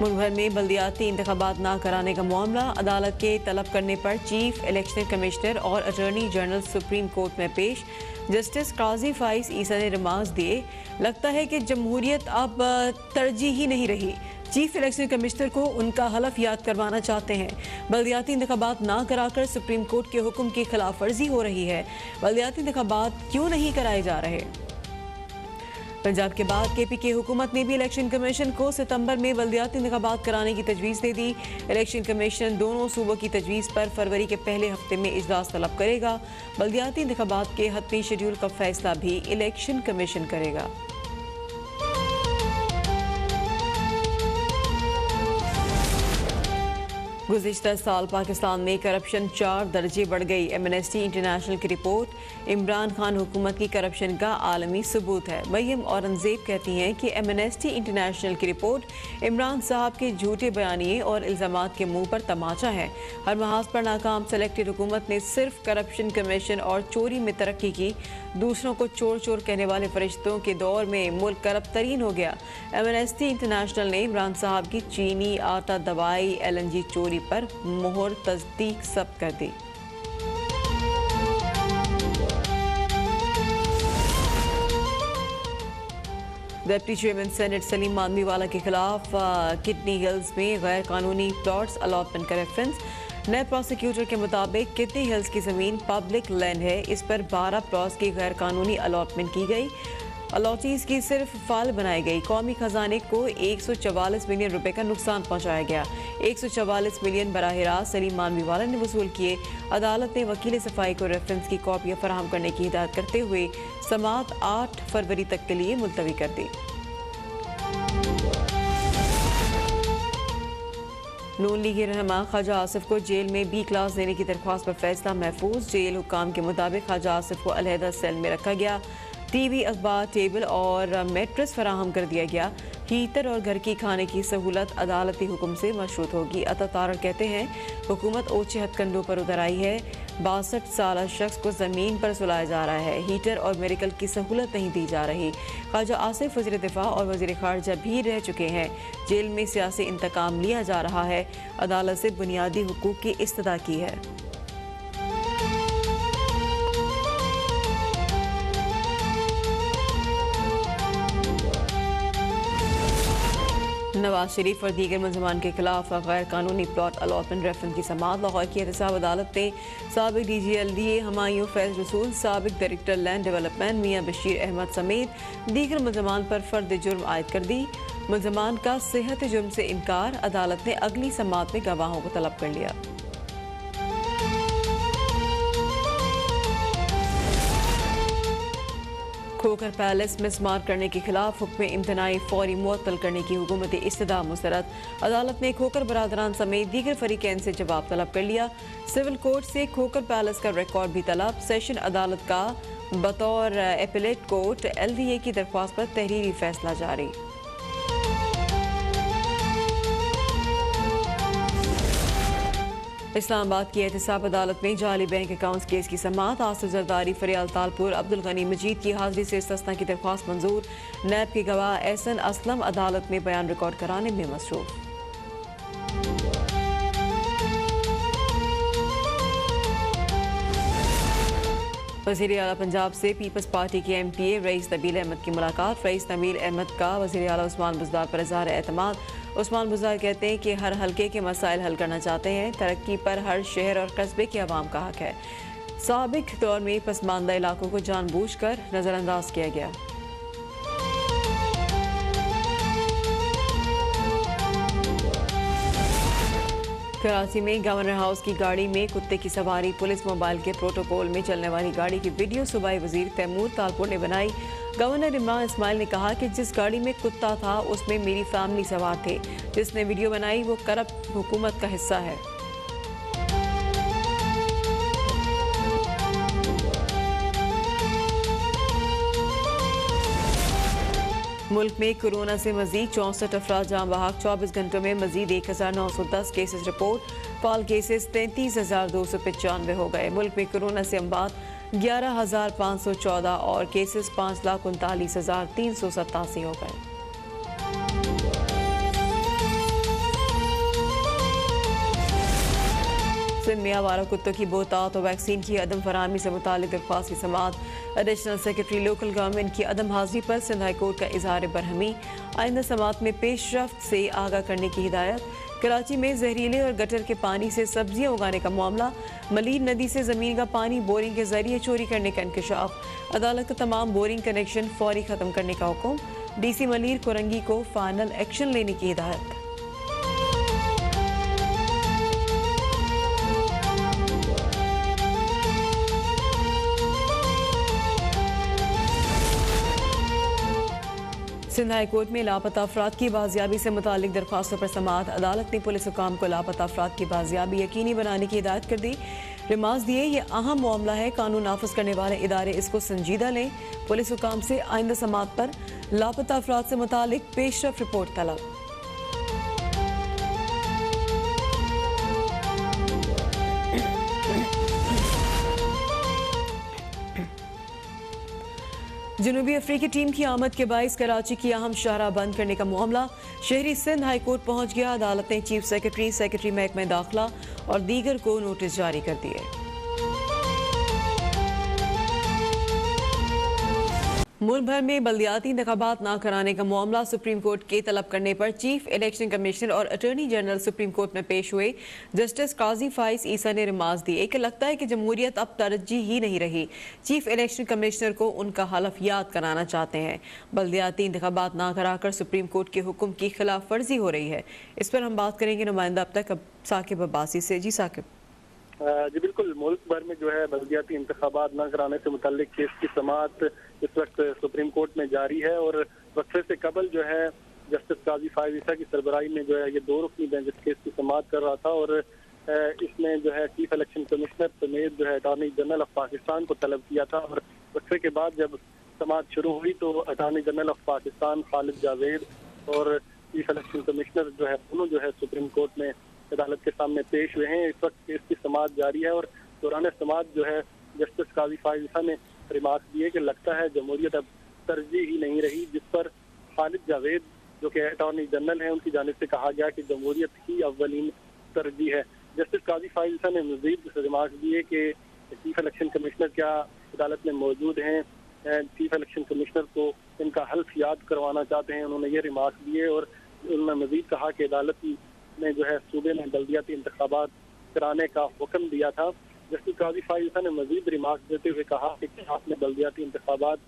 मुल्क भर में बल्दियाती इंतखाबात ना कराने का मामला, अदालत के तलब करने पर चीफ इलेक्शन कमिश्नर और अटॉर्नी जनरल सुप्रीम कोर्ट में पेश। जस्टिस काजी फाइज ईसा ने रिमार्क्स दिए, लगता है कि जमहूरियत अब तरजीह ही नहीं रही। चीफ इलेक्शन कमिश्नर को उनका हलफ याद करवाना चाहते हैं। बल्दियाती इंतखाबात ना कराकर सुप्रीम कोर्ट के हुक्म की खिलाफ वर्जी हो रही है। बल्दियाती इंतखाबात क्यों नहीं कराए जा रहे? पंजाब के बाद केपी की हुकूमत ने भी इलेक्शन कमीशन को सितंबर में बल्दियाती इंतखाबात कराने की तजवीज़ दे दी। इलेक्शन कमीशन दोनों सूबों की तजवीज़ पर फरवरी के पहले हफ्ते में इजलास तलब करेगा। बल्दियाती इंतखाबात के हतमी शेड्यूल का फैसला भी इलेक्शन कमीशन करेगा। गुज़िश्ता साल पाकिस्तान में करप्शन 4 दर्जे बढ़ गई। एमनेस्टी इंटरनेशनल की रिपोर्ट इमरान खान हुकूमत की करप्शन का आलमी सबूत है। मरियम औरंगजेब कहती हैं कि एमनेस्टी इंटरनेशनल की रिपोर्ट इमरान साहब के झूठे बयानिए और इल्ज़ामात के मुंह पर तमाचा है। हर महाज पर नाकाम सेलेक्टेड हुकूमत ने सिर्फ करप्शन कमीशन और चोरी में तरक्की की। दूसरों को चोर चोर कहने वाले फरिश्तों के दौर में मुल्क करप्ट तरीन हो गया। एमनेस्टी इंटरनेशनल ने इमरान साहब की चीनी, आटा, दवाई, LNG चोरी पर मोहर तस्दीक सब कर दी। Deputy chairman senate Salim Mandviwalla के खिलाफ किडनी हिल्स में गैर कानूनी प्लॉट्स अलॉटमेंट का रेफरेंस। नए प्रोसिक्यूटर के मुताबिक किडनी हिल्स की ज़मीन पब्लिक लैंड है। इस पर 12 प्लॉट्स की गैर कानूनी अलॉटमेंट की गई। अलॉटीज़ की सिर्फ फाइल बनाई गई। कौमी खजाने को 144 मिलियन रुपए का नुकसान पहुंचाया गया। 144 मिलियन बराह रास्त सलीम मानवीवाला ने वसूल किए। अदालत ने वकील सफाई को रेफरेंस की कॉपियाँ फराहम करने की हिदायत करते हुए समाअत 8 फरवरी तक के लिए मुलतवी कर दी। नून लीग रहनुमा ख्वाजा आसिफ को जेल में B क्लास देने की दरख्वास्त पर फैसला महफूज। जेल हुक्काम के मुताबिक ख्वाजा आसिफ को अलहदा सेल में रखा गया। TV, अखबार, टेबल और मेट्रेस फराहम कर दिया गया। हीटर और घर की खाने की सहूलत अदालती हुक्म से मशरूत होगी। अता तारड़ कहते हैं हुकूमत ओछे हथकंडों पर उतर आई है। 62 साल शख्स को ज़मीन पर सुलाया जा रहा है। हीटर और मेडिकल की सहूलत नहीं दी जा रही। ख्वाजा आसिफ वज़ीर दिफा और वज़ीर ख़ारजा भी रह चुके हैं। जेल में सियासी इंतकाम लिया जा रहा है। अदालत से बुनियादी हुकूक की इस्तदा की है। नवाज शरीफ और दीगर मुलज़मान के खिलाफ गैर कानूनी प्लॉट अलॉटमेंट रेफरेंस की समाअत। लाहौर की एहतसाब अदालत ने साबिक DGLDA हमायूं फैज़ रसूल, साबिक डायरेक्टर लैंड डेवलपमेंट मियाँ बशीर अहमद समेत दीगर मुलज़मान पर फर्द जुर्म आयद कर दी। मुलज़मान का सेहत जुर्म से इनकार। अदालत ने अगली समाअत में गवाहों को तलब कर लिया। खोकर पैलेस में स्मार्ट करने के खिलाफ हुक्म इम्तनाई फौरी मुअत्तल करने की हुकूमती इस्तदा मुस्तरद। अदालत ने खोकर बरादरान समेत दीगर फरीकैन से जवाब तलब कर लिया। सिविल कोर्ट से खोकर पैलेस का रिकॉर्ड भी तलब। सेशन अदालत का बतौर एपेलेट कोर्ट LDA की दरख्वास्त पर तहरीरी फैसला जारी। इस्लामाबाद की एहतसाब अदालत में जाली बैंक अकाउंट्स केस की समाअत। आसिफ जरदारी, फरियाल तालपुर, अब्दुल गनी मजीद की हाजिरी से इस्तिस्ना की दरख्वास्त मंजूर। नैब के गवाह एहसन असलम अदालत में बयान रिकॉर्ड कराने में मसरूफ। वज़ीर आला पंजाब से पीपल्स पार्टी के MPA रईस नबील अहमद की मुलाकात। रईस नबील अहमद का वज़ीर आला उस्मान बुज़दार पर इज़हार एतमाद। उस्मान बुज़दार कहते हैं कि हर हल्के के मसाइल हल करना चाहते हैं। तरक्की पर हर शहर और कस्बे के अवाम का हक है। साबिक दौर में पसमानदा इलाकों को जानबूझकर नज़रअंदाज किया गया। कराची में गवर्नर हाउस की गाड़ी में कुत्ते की सवारी। पुलिस मोबाइल के प्रोटोकॉल में चलने वाली गाड़ी की वीडियो सूबाई वजीर तैमूर तालपुर ने बनाई। गवर्नर इमरान इस्माइल ने कहा कि जिस गाड़ी में कुत्ता था उसमें मेरी फैमिली सवार थे। जिसने वीडियो बनाई वो करप्ट हुकूमत का हिस्सा है। मुल्क में कोरोना से मजीद 64 अफराद जान बहक। 24 घंटों में मजीद 1910 केसेस रिपोर्ट। फाल केसेस 33,295 हो गए। मुल्क में कोरोना से अमवात 11,514 और केसेस 5,39,387 हो गए। सिंध में आवारा कुत्तों की बहुतात और वैक्सीन की अदम फरहमी से मुतालिक दरख्वास्त की समाअत। एडिशनल सेक्रेटरी लोकल गवर्नमेंट की अदम हाजिरी पर सिंध हाई कोर्ट का इजहार बरहमी। आइंदा समाअत में पेशरफ्त से आगाह करने की हिदायत। कराची में जहरीले और गटर के पानी से सब्जियां उगाने का मामला। मलीर नदी से जमीन का पानी बोरिंग के जरिए चोरी करने का इंकशाफ। अदालत का तमाम बोरिंग कनेक्शन फौरी खत्म करने का हुक्म। DC मलीर कोरंगी को फाइनल एक्शन लेने की हिदायत। सिंध हाई कोर्ट में लापता अफराद की बाजियाबी से मुतालिक दरख्वास्तों पर समाअत। अदालत ने पुलिस हुकाम को लापता अफराद की बाजियाबी यकीनी बनाने की हिदायत कर दी। रिमांड दिए ये अहम मामला है, कानून नाफिज करने वाले इदारे इसको संजीदा लें। पुलिस हुकाम से आइंदा समाअत पर लापता अफराद से मुतालिक पेशरफ रिपोर्ट तलब। जनूबी अफ्रीकी टीम की आमद के बाइस कराची की अहम शाहराह बंद करने का मामला। शहरी सिंध हाई कोर्ट पहुंच गया। अदालत ने चीफ सेक्रेटरी महकमा दाखिला और दीगर को नोटिस जारी कर दिए। मुल्क भर में बल्दियाती इंतखाबात न कराने का मामला। सुप्रीम कोर्ट के तलब करने पर चीफ इलेक्शन कमिश्नर और अटॉर्नी जनरल सुप्रीम कोर्ट में पेश हुए। जस्टिस काजी फाइज ईसा ने रिमार्क्स दिए कि लगता है कि जमहूरियत अब तरजीह ही नहीं रही। चीफ इलेक्शन कमिश्नर को उनका हलफ याद कराना चाहते हैं। बल्दियाती इंतखाबात न कराकर सुप्रीम कोर्ट के हुक्म की खिलाफ वर्जी हो रही है। इस पर हम बात करेंगे नुमाइंदा अब तक साकिब अब्बासी से। जी साकिब। जी बिल्कुल, मुल्क भर में जो है बल्दियाती इंतखाबात न कराने से मुताल्लिक केस की समाअत इस वक्त सुप्रीम कोर्ट में जारी है और वक्फे से कबल जो है जस्टिस काजी फाइज ईसा की सरबराही में जो है ये दो रुकनी बेंच इस केस की समाअत कर रहा था और इसमें जो है चीफ इलेक्शन कमिश्नर समेत जो है अटॉर्नी जनरल ऑफ पाकिस्तान को तलब किया था और वक्फे के बाद जब समाअत शुरू हुई तो attorney general of Pakistan Khalid Javed और चीफ इलेक्शन कमिश्नर जो है दोनों जो है सुप्रीम कोर्ट में अदालत के सामने पेश हुए हैं। इस वक्त केस की समाअत जारी है और दौरान समाअत जो है जस्टिस काजी फाइज ईसा ने रिमार्क दिए कि लगता है जमहूरियत अब तरजीह ही नहीं रही, जिस पर खालिद जावेद जो कि अटॉर्नी जनरल हैं उनकी जानिब से कहा गया कि जमहूरियत ही अव्वलीन तरजीह है। जस्टिस काजी फाइज ईसा ने मजीद रिमार्क दिए कि चीफ इलेक्शन कमिश्नर क्या अदालत में मौजूद हैं, चीफ इलेक्शन कमिश्नर को इनका हल्फ याद करवाना चाहते हैं। उन्होंने ये रिमार्क दिए और उन्होंने मजीद कहा कि अदालत ने जो है सूबे में बल्दियाती इंतखाबात कराने का हुक्म दिया था। जस्टिस काजी फाइज ईसा ने मजीद रिमार्क देते हुए कहा कि क्या आपने बल्दियाती इंतखाबात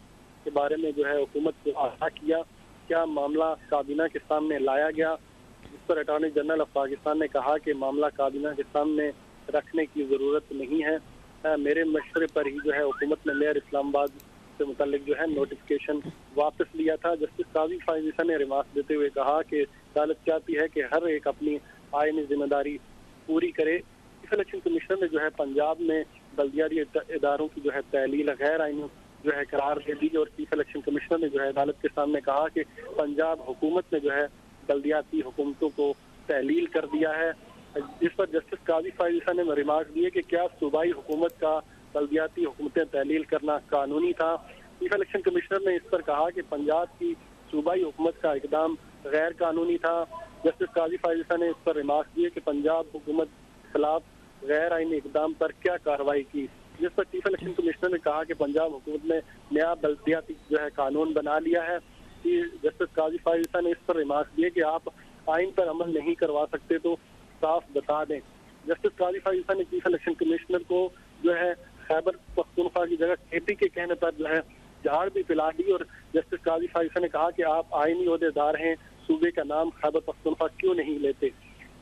के बारे में जो है हुकूमत को आगाह किया, क्या मामला काबीना के सामने लाया गया, जिस पर अटॉर्नी जनरल ऑफ पाकिस्तान ने कहा कि मामला काबीना के सामने रखने की ज़रूरत नहीं है। मेरे मशवरे पर ही जो है हुकूमत ने मेयर इस्लामाबाद से मुताल्लिक जो है नोटिफिकेशन वापस लिया था। जस्टिस काजी फाइज ईसा ने रिमार्क देते हुए कहा कि अदालत चाहती है कि हर एक अपनी आईनी जिम्मेदारी पूरी करे। चीफ इलेक्शन कमिश्नर ने जो है पंजाब में बल्दियाती इदारों की जो है तहलील गैर आईनी जो है करार दे दी और चीफ इलेक्शन कमिश्नर ने जो है अदालत के सामने कहा कि पंजाब हुकूमत ने जो है बल्दियाती हुकूमतों को तहलील कर दिया है। जिस पर जस्टिस काजी फाइज ईसा ने रिमार्क दिए कि क्या सूबाई हुकूमत का बल्दियाती हुकूमतें तहलील करना कानूनी था। चीफ इलेक्शन कमिश्नर ने इस पर कहा कि पंजाब की सूबाई हुकूमत का इकदाम गैर कानूनी था। जस्टिस काजी फाइज ईसा ने इस पर रिमार्क दिए कि पंजाब हुकूमत के खिलाफ गैर आईनी इकदाम पर क्या कार्रवाई की, जिस पर चीफ इलेक्शन कमिश्नर ने कहा कि पंजाब हुकूमत ने नया बल्दियाती जो है कानून बना लिया है। जस्टिस काजी फाइज ईसा ने इस पर रिमार्क दिए कि आप आइन पर अमल नहीं करवा सकते तो साफ बता दें। जस्टिस काजी फाइज ईसा ने चीफ इलेक्शन कमिश्नर को जो है खैबर पख्तूनख्वा की जगह खेती के कहने पर जो है झाड़ भी पिला दी और जस्टिस काजी फाइज ईसा ने कहा कि आप आईनी ओहदेदार हैं, सूबे का नाम खैबर पख्तूनख्वा क्यों नहीं लेते।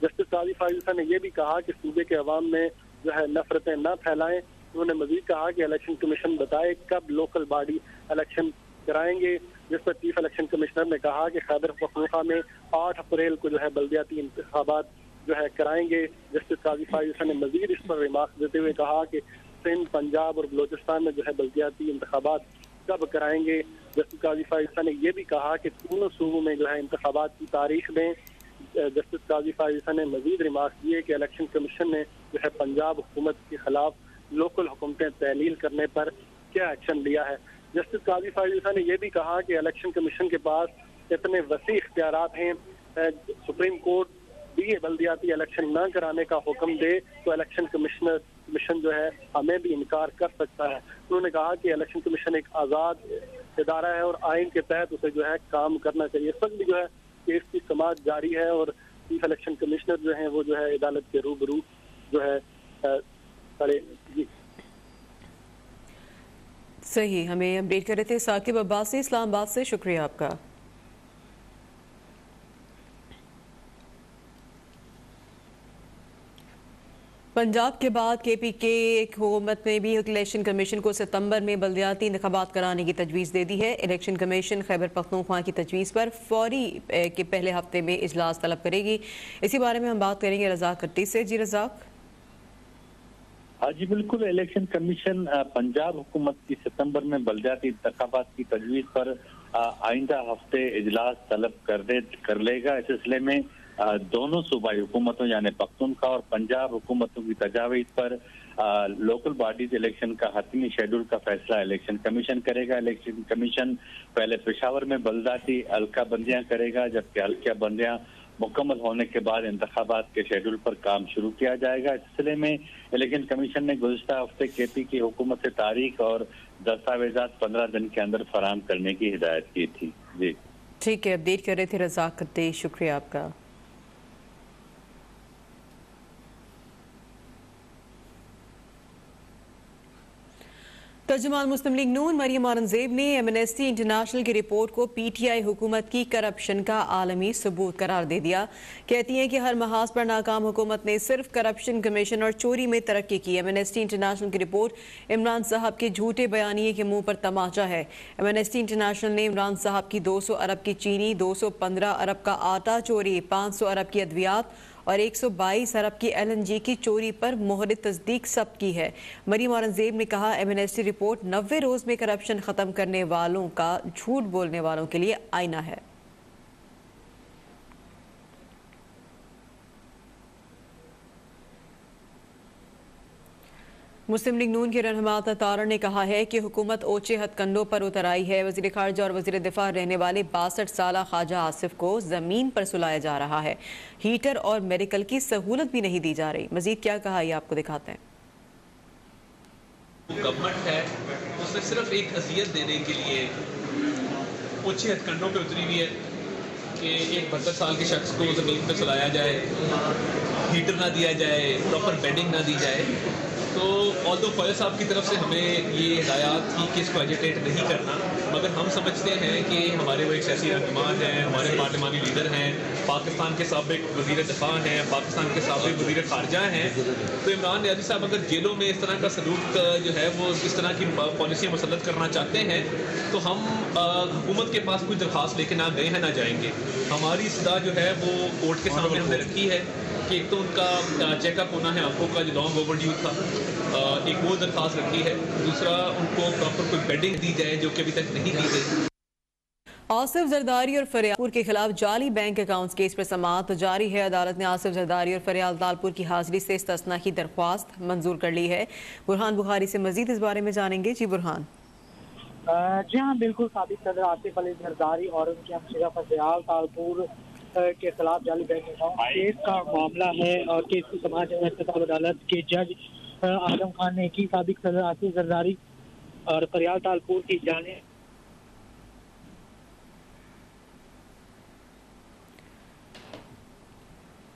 जस्टिस काजी फाइज ईसा ने यह भी कहा कि सूबे के अवाम में जो है नफरतें न फैलाएं। उन्होंने मजीद कहा कि इलेक्शन कमीशन बताए कब लोकल बॉडी इलेक्शन कराएंगे, जिस पर चीफ इलेक्शन कमिश्नर ने कहा कि खैबर पख्तूनख्वा में 8 अप्रैल को जो है बल्दियाती इंतखाबात जो है कराएंगे। जस्टिस काजी फाइज ईसा ने मजीद इस पर रिमार्क देते हुए कहा कि सिंध, पंजाब और बलोचिस्तान में जो है बल्दियाती इंतखाबात कब कराएंगे। जस्टिस काजी फाइज ईसा ने यह भी कहा कि दोनों सूबों में जो है इंतखाबात की तारीख दें। जस्टिस काजी फाइज ईसा ने मजीद रिमार्क दिए कि इलेक्शन कमीशन ने जो है पंजाब हुकूमत के खिलाफ लोकल हुकूमतें तहलील करने पर क्या एक्शन लिया है। जस्टिस काजी फाइज ईसा ने यह भी कहा कि इलेक्शन कमीशन के पास इतने वसी इख्तियारात हैं, सुप्रीम कोर्ट भी बल्दियाती इलेक्शन न कराने का हुक्म दे तो इलेक्शन कमीशन जो है हमें भी इनकार कर सकता है। उन्होंने कहा कि इलेक्शन कमीशन एक आज़ाद इदारा है और आइन के तहत उसे जो है काम करना चाहिए। इस वक्त भी जो है केस की समाअत जारी है और चीफ इलेक्शन कमिश्नर जो है वो जो है अदालत के रूबरू जो है खड़े। जी सही, हमें अपडेट कर रहे थे साकिब अब्बासी इस्लामाबाद से, शुक्रिया आपका। पंजाब के बाद KPK हुकूमत ने भी इलेक्शन कमीशन को सितंबर में बल्दियाती इंतखाबात कराने की तजवीज़ दे दी है। इलेक्शन कमीशन खैबर पख्तूनख्वा की तजवीज़ पर फौरी के पहले हफ्ते में इजलास तलब करेगी। इसी बारे में हम बात करेंगे रज़ाक कट्टी से। जी रज़ाक। हाँ जी बिल्कुल, इलेक्शन कमीशन पंजाब हुकूमत की सितंबर में बल्दियाती इंतखाबात की तजवीज़ पर आइंदा हफ्ते इजलास तलब कर लेगा। इस सिलसिले में दोनों सूबाई हुकूमतों यानी पख्तूनख्वा और पंजाब हुकूमतों की तजावीज़ पर लोकल बॉडीज इलेक्शन का हतमी शेड्यूल का फैसला इलेक्शन कमीशन करेगा। इलेक्शन कमीशन पहले पेशावर में बल्दियाती हल्का बंदियां करेगा, जबकि हल्का बंदियां मुकम्मल होने के बाद इंतखाबात के शेड्यूल पर काम शुरू किया जाएगा। इस सिलसिले में इलेक्शन कमीशन ने गुज़िश्ता हफ्ते KPK हुकूमत से तारीख और दस्तावेजात 15 दिन के अंदर फराहम करने की हिदायत की थी। जी ठीक है, अपडेट कर रहे थे रज़ाक कट्टी, शुक्रिया आपका। तर्जुमान मुस्लिम लीग नून मरियम औरंगजेब ने एमनेस्टी इंटरनेशनल की रिपोर्ट को PTI हुकूमत की करप्शन का आलमी सबूत करार दे दिया। कहती हैं कि हर महाज पर नाकाम हुकूमत ने सिर्फ करप्शन, कमीशन और चोरी में तरक्की की। एमनेस्टी इंटरनेशनल की रिपोर्ट इमरान साहब के झूठे बयानिए के मुंह पर तमाचा है। एमनेस्टी इंटरनेशनल ने इमरान साहब की 200 अरब की चीनी, 215 अरब का आटा चोरी, 500 अरब की अद्वियात और 122 अरब की LNG की चोरी पर मोहर तस्दीक सब की है। मरियम औरंगजेब ने कहा, एमनेस्टी रिपोर्ट 90 रोज में करप्शन खत्म करने वालों का झूठ बोलने वालों के लिए आईना है। मुस्लिम लीग नून के रहनुमा तारण ने कहा है कि हुकूमत ओछे हथकंडों पर उतर आई है। वज़ीर ख़ारजा और वज़ीर दिफा रहने वाले 62 साल ख्वाजा आसिफ को ज़मीन पर सुलाया जा रहा है। हीटर और मेडिकल की सहूलत भी नहीं दी जा रही। मजीद क्या कहा, ये आपको दिखाते हैं। गवर्नमेंट है उसने सिर्फ एक अजियत देने के लिए ओछे हथकंडों पर उतरी हुई है कि एक 72 साल के शख्स को ज़मीन पर सुलाया जाए, हीटर ना दिया जाए, प्रॉपर बेडिंग ना दी जाए। तो ऑल्दो ख्वाजा साहब की तरफ से हमें ये हिदायत थी कि इसको एजिटेट नहीं करना, मगर हम समझते हैं कि हमारे वो एक सियासी रहनुमा हैं, हमारे पार्लिमानी लीडर हैं, पाकिस्तान के साबिक वज़ीर दिफा हैं, पाकिस्तान के साबिक वज़ीर ख़ारजा हैं। तो इमरान नियाज़ी साहब अगर जेलों में इस तरह का सलूक जो है वो इस तरह की पॉलिसियाँ मुसल्लत करना चाहते हैं तो हम हुकूमत के पास कोई दरख्वास्त लेके ना गए हैं ना जाएंगे। हमारी सदा जो है वो कोर्ट के सामने हमने रखी है कि एक तो उनका चेकअप होना है, आंखों का जो लॉन्ग ओवरड्यू था, एक वो दरख्वास्त रखी है। दूसरा, उनको प्रॉपर कोई बेडिंग दी जाए जो कि अभी तक नहीं दी गई। आसिफ जरदारी और फरियालपुर के खिलाफ जाली बैंक अकाउंट्स केस पर समाअत जारी है। अदालत ने आसिफ जरदारी और फरियाल तालपुर की हाजिरी से इस्तिस्ना की दरख्वास्त मंजूर कर ली है। बुरहान बुखारी से मजीद इस बारे में जानेंगे। जी बुरहान। जी हाँ बिल्कुल, साबिक सदर आसिफ अली जरदारी और उनके हमशेरा फरियाल तालपुर के खिलाफ जाली बैंक अकाउंट केस का मामला है और केस की समाअत अदालत के जज आजम खान ने की। साबिक सदर आसिफ जरदारी और फरियाल तालपुर की जाने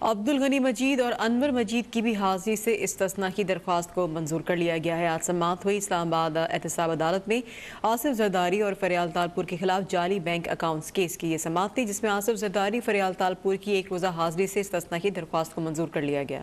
अब्दुल गनी मजीद और अनवर मजीद की भी हाजिरी से इस्तिस्ना की दरख्वास्त को मंजूर कर लिया गया है। आज समाअत हुई इस्लामाबाद एहतसाब अदालत में आसिफ जरदारी और फरियाल तालपुर के खिलाफ जाली बैंक अकाउंट्स केस की ये समाअत थी, जिसमें आसिफ जरदारी फरियाल तालपुर की एक रोज़ा हाजिरी से इस्तिस्ना की दरख्वास्त को मंजूर कर लिया गया।